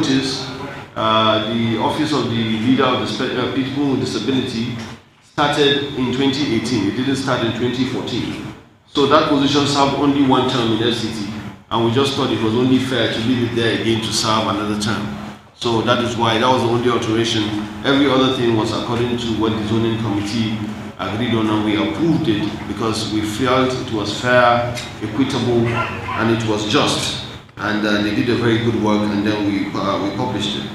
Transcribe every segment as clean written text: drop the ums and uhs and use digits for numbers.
notice, the Office of the Leader of the People with Disability started in 2018. It didn't start in 2014. So that position served only one term in FCT, and we just thought it was only fair to leave it there again to serve another term. So that is why that was the only alteration. Every other thing was according to what the zoning committee agreed on, and we approved it because we felt it was fair, equitable, and it was just. And they did a very good work, and then we published it.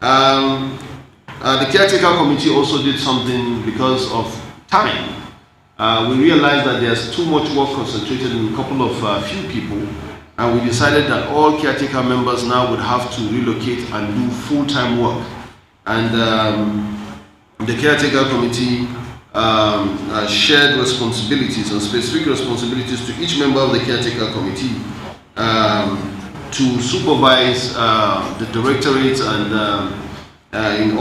The Caretaker Committee also did something because of time. We realized that there's too much work concentrated in a couple of few people, and we decided that all caretaker members now would have to relocate and do full-time work. And the Caretaker Committee shared responsibilities and specific responsibilities to each member of the Caretaker Committee to supervise the directorates and in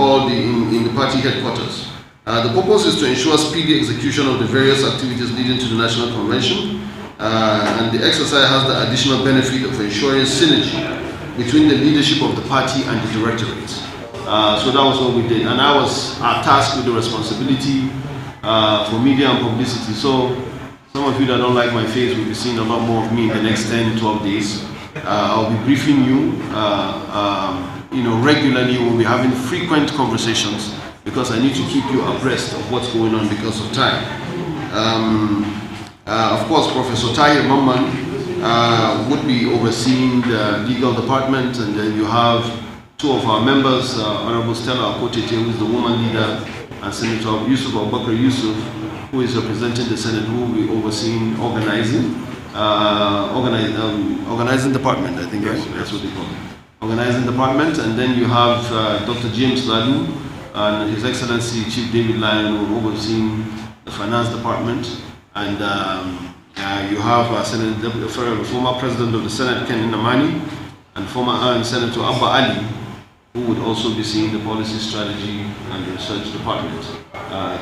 the party headquarters. The purpose is to ensure speedy execution of the various activities leading to the National Convention, and the exercise has the additional benefit of ensuring synergy between the leadership of the party and the directorates. So that was what we did, and I was tasked with the responsibility for media and publicity. So some of you that don't like my face will be seeing a lot more of me in the next 10-12 days. I'll be briefing you, regularly. We'll be having frequent conversations because I need to keep you abreast of what's going on because of time. Of course, Professor Tahir Mamman would be overseeing the legal department, and then you have two of our members, Honorable Stella Akotete, who is the woman leader, and Senator Yusuf Abubakar Yusuf, who is representing the Senate, who will be overseeing organizing department, I think, yes, right? Yes. That's what they call it. Organizing department, and then you have Dr. James Lalu and His Excellency Chief David Lyon, who are overseeing the finance department, and you have the former president of the Senate, Ken Namani, and former Senator Abba Ali, who would also be seeing the policy, strategy, and the research department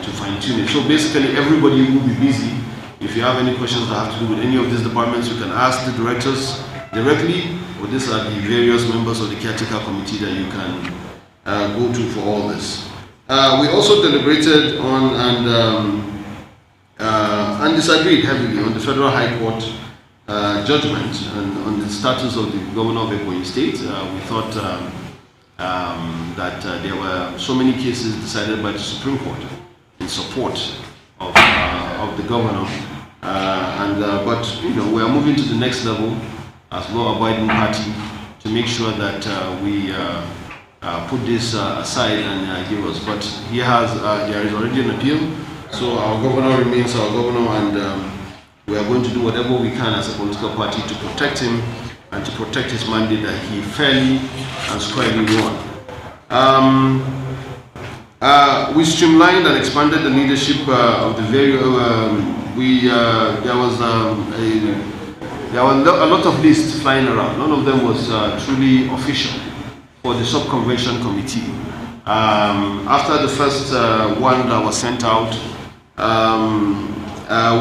to fine-tune it. So basically, everybody will be busy. If you have any questions that have to do with any of these departments, you can ask the directors directly, or these are the various members of the Caretaker Committee that you can go to for all this. We also deliberated on and disagreed heavily on the Federal High Court judgment and on the status of the governor of Ebonyi State. We thought that there were so many cases decided by the Supreme Court in support of the governor, but we are moving to the next level as law-abiding party to make sure that we put this aside and give us. But there is already an appeal, so our governor remains our governor, and we are going to do whatever we can as a political party to protect him and to protect his mandate that he fairly and squarely won. We streamlined and expanded the leadership of the various. There was a lot of lists flying around. None of them was truly official for the sub-convention committee. After the first one that was sent out,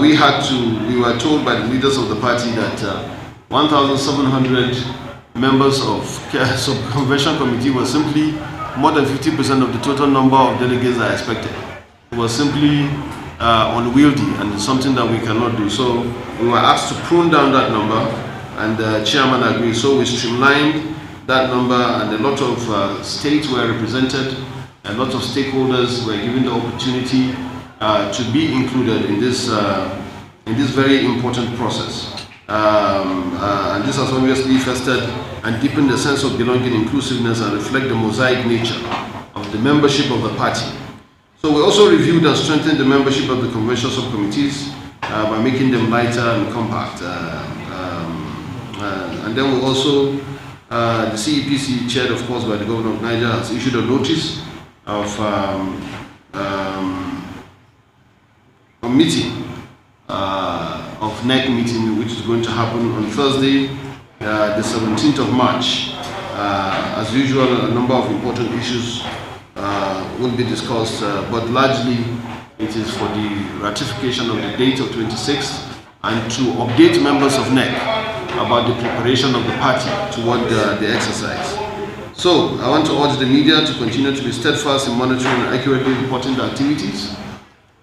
we were told by the leaders of the party that 1,700 members of sub-convention committee were simply more than 50% of the total number of delegates that are expected. It was simply unwieldy and something that we cannot do. So we were asked to prune down that number, and the chairman agreed. So we streamlined that number, and a lot of states were represented, a lot of stakeholders were given the opportunity to be included in this very important process. And this has obviously fostered and deepened the sense of belonging, inclusiveness, and reflect the mosaic nature of the membership of the party. So we also reviewed and strengthened the membership of the convention subcommittees by making them lighter and compact. And then we also, the CEPC, chaired of course by the governor of Niger, has issued a notice of a meeting, of NEC meeting, which is going to happen on Thursday, the 17th of March. As usual, a number of important issues will be discussed, but largely it is for the ratification of the date of 26th and to update members of NEC about the preparation of the party toward the exercise. So, I want to urge the media to continue to be steadfast in monitoring and accurately reporting the activities.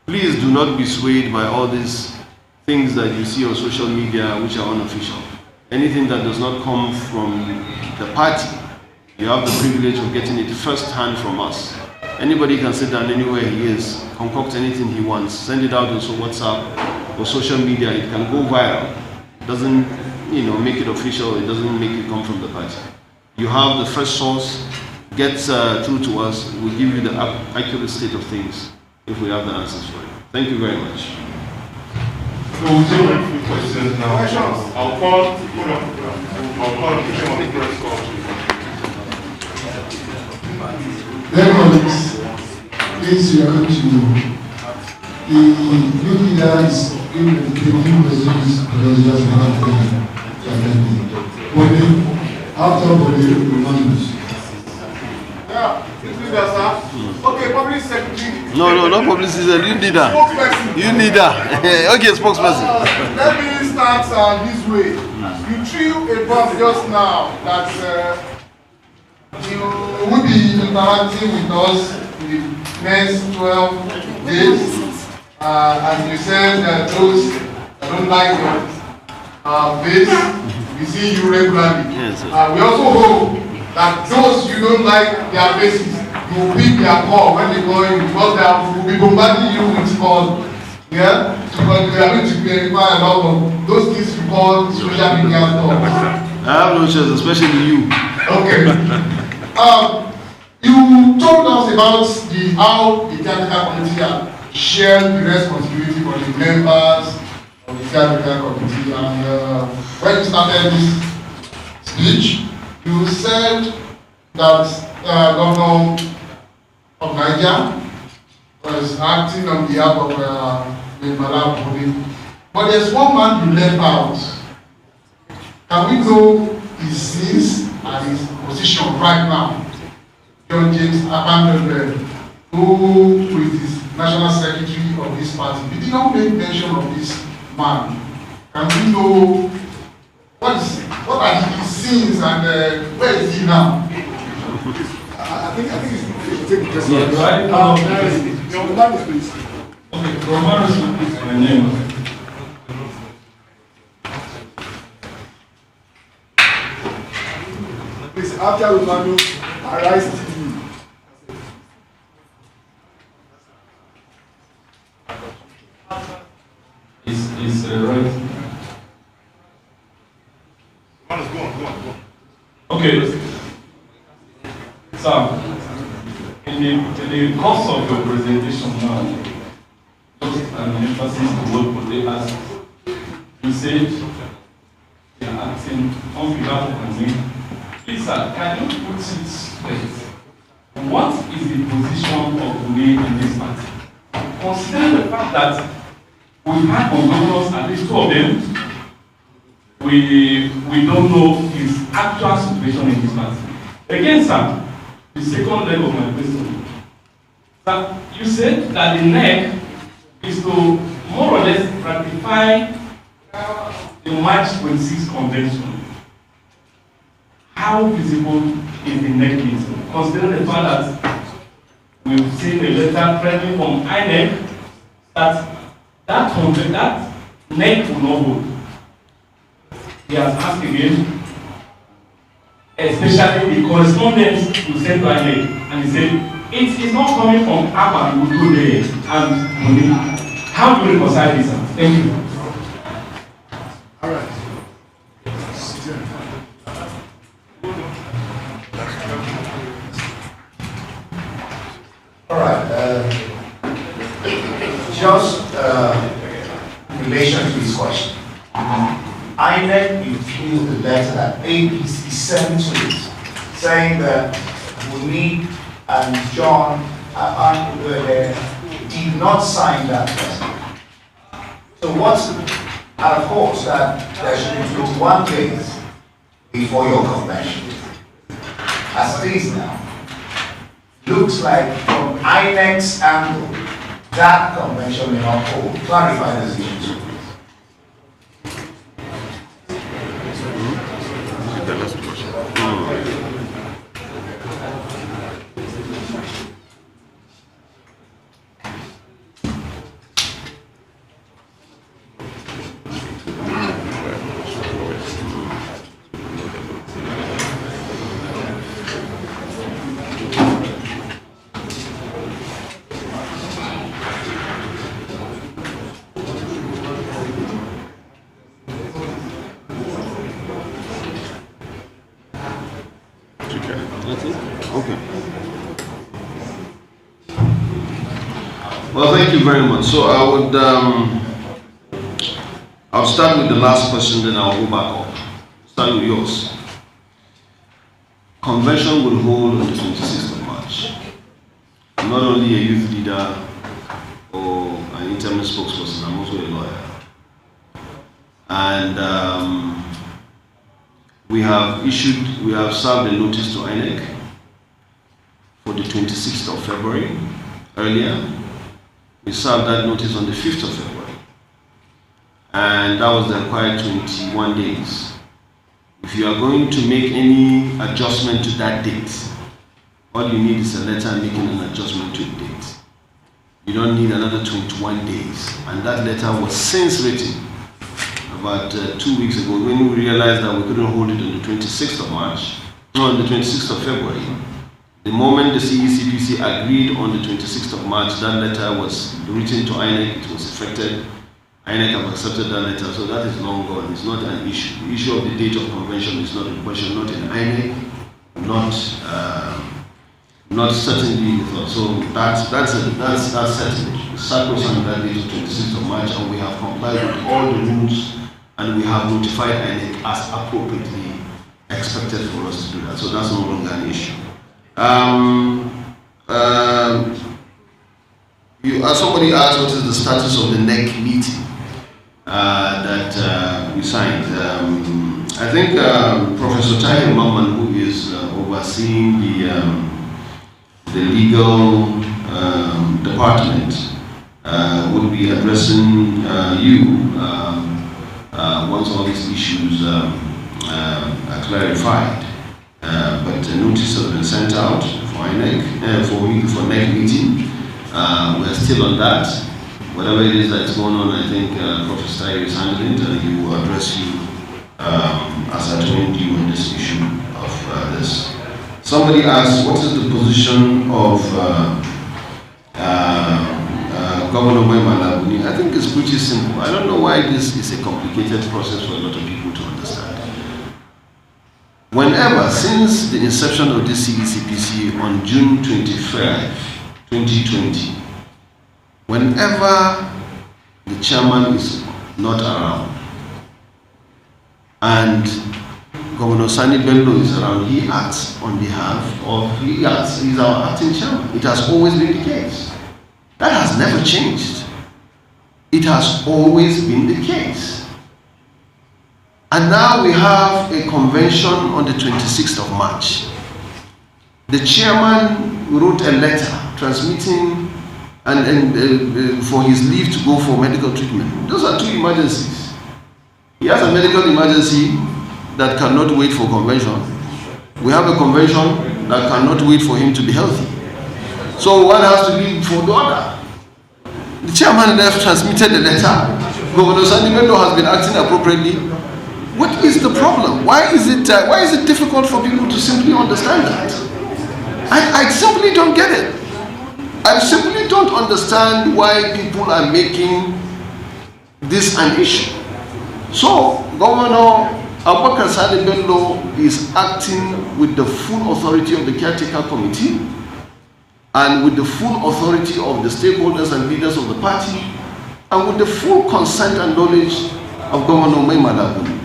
Please do not be swayed by all these things that you see on social media which are unofficial. Anything that does not come from the party, you have the privilege of getting it firsthand from us. Anybody can sit down anywhere he is, concoct anything he wants, send it out on WhatsApp or social media, it can go viral. It doesn't, make it official, it doesn't make it come from the party. You have the first source, get through to us, we'll give you the accurate state of things if we have the answers for it. Thank you very much. So we'll take a few questions now. I'll call the chair of the press call. Dear colleagues, please you are going to know the new leader is going to be giving messages because he has not been after the remains. Yeah, leader, sir. Okay, public secretary. No, not publicity, you need that. Spokesperson. You need that. Okay, spokesperson. Let me start this way. You threw a bomb just now that You will be interacting with us in the next 12 days. And you said that those that don't like your face, we see you regularly. Yes, we also hope that those you don't like their faces, you will pick their call when they call you because they will be bombarding you with calls. Yeah? Because they are going to verify a lot of those things you call social media stuff. I have no choice, especially you. Okay. You told us about how the Caretaker committee had shared the responsibility for the members of the Caretaker committee, and when you started this speech, you said that Governor of Nigeria was acting on behalf of Mai Mala Buni, but there's one man you left out. Can we know his sins and his position right now? John James abandoned who is his national secretary of this party. We did not make mention of this man. Can we know what are his sins and where is he now? I think it's take the question. Yeah, right. Your man is please. Okay, Romano is my name. Please, after Romano, arise TV. Is right. Go on. Okay. So, in the course of your presentation now, just an emphasis on what they asked. You said they are acting on behalf of me. Please, sir, can you put it straight? What is the position of me in this matter? Consider the fact that we had on governors, at least two of them, we don't know his actual situation in this matter. Again, sir, the second leg of my question. Sir, you said that the neck is to more or less ratify the March 26 convention. How visible is the neck meeting? Considering the fact that we've seen a letter trending from INEC that neck will not hold. He has asked again, especially the correspondence to send to INEC, and he said, it is not coming from Abba, we go there, and Moni. How do you reconcile this? Thank you. All right. All right. Just in relation to this question, INEC refused the letter that APC sent to it, saying that Buni and John did not sign that letter. So and of course, that there should be 21 days before your convention. As it is now, looks like from INEC's angle, that convention may not hold. Clarify this issue. That's it? Okay. Well, thank you very much. So I'll start with the last question, then I'll go back up. Start with yours. Convention will hold on the 26th of March. I'm not only a youth leader or an interim spokesperson, I'm also a lawyer. And we have served a notice to INEC for the 26th of February. Earlier, we served that notice on the 5th of February. And that was the required 21 days. If you are going to make any adjustment to that date, all you need is a letter making an adjustment to the date. You don't need another 21 days. And that letter was since written about 2 weeks ago when we realized that we couldn't hold it on the 26th of March, no, on the 26th of February. The moment the CECPC agreed on the 26th of March, that letter was written to INEC, it was effected. INEC have accepted that letter, so that is long gone. It's not an issue. The issue of the date of convention is not in question, not in INEC, not certainly with us. So that's settled. Sacrosanct that date of 26th of March, and we have complied with all the rules, and we have notified INEC as appropriately expected for us to do that. So that's no longer an issue. Somebody asked what is the status of the NEC meeting that we signed. I think Professor Tahir Mamman, who is overseeing the legal department, will be addressing you once all these issues are clarified. But a notice has been sent out for INEC, for NEC meeting. We're still on that. Whatever it is that's going on, I think Professor Tahir is handling it, and he will address you as I told you on this issue of this. Somebody asked, what is the position of Governor Mai Mala Buni? I think it's pretty simple. I don't know why this is a complicated process for a lot of people to understand. Whenever, since the inception of the CECPC on June 25, 2020, whenever the chairman is not around and Governor Sani Bello is around, he acts on behalf of, he's our acting chairman. It has always been the case. That has never changed. It has always been the case. And now we have a convention on the 26th of March. The chairman wrote a letter transmitting and for his leave to go for medical treatment. Those are two emergencies. He has a medical emergency that cannot wait for convention. We have a convention that cannot wait for him to be healthy. So one has to be for the other. The chairman then transmitted the letter. Governor Sani Bello has been acting appropriately. What is the problem? Why is it difficult for people to simply understand that? I simply don't get it. I simply don't understand why people are making this an issue. So Governor Abubakar Sani Bello is acting with the full authority of the Caretaker Committee and with the full authority of the stakeholders and leaders of the party and with the full consent and knowledge of Governor Mai Mala Buni.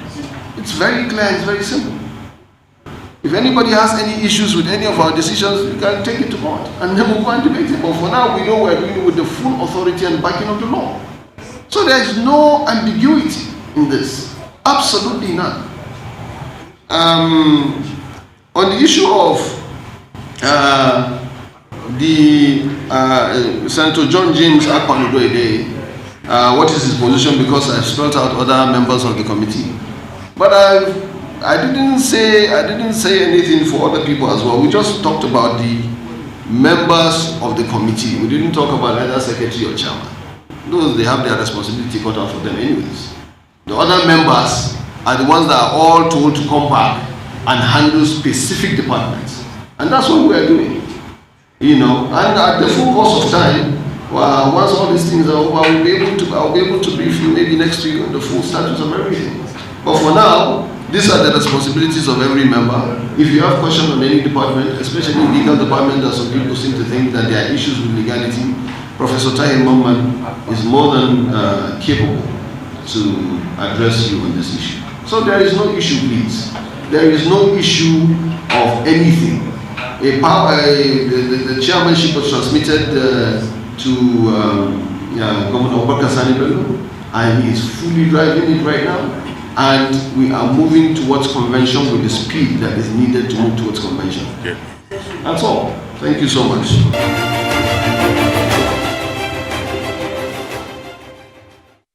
It's very clear, it's very simple. If anybody has any issues with any of our decisions, you can take it to court and then we'll go and debate it. But for now, we know we're doing it with the full authority and backing of the law. So there is no ambiguity in this. Absolutely none. On the issue of Senator John James Akpanudoide, what is his position, because I've spelled out other members of the committee. But I didn't say anything for other people as well. We just talked about the members of the committee. We didn't talk about either secretary or chairman. Those, they have their responsibility cut out for them anyways. The other members are the ones that are all told to come back and handle specific departments. And that's what we are doing. You know, and at the full course of time, once all these things are over, I'll be able to brief you maybe next week on the full status of everything. But for now, these are the responsibilities of every member. If you have questions on any department, especially in legal department, that some people seem to think that there are issues with legality, Professor Tahir Mamman is more than capable to address you on this issue. So there is no issue, please. There is no issue of anything. The chairmanship was transmitted to Governor Sani Bello, and he is fully driving it right now. And we are moving towards convention with the speed that is needed to move towards convention. That's all. Thank you so much.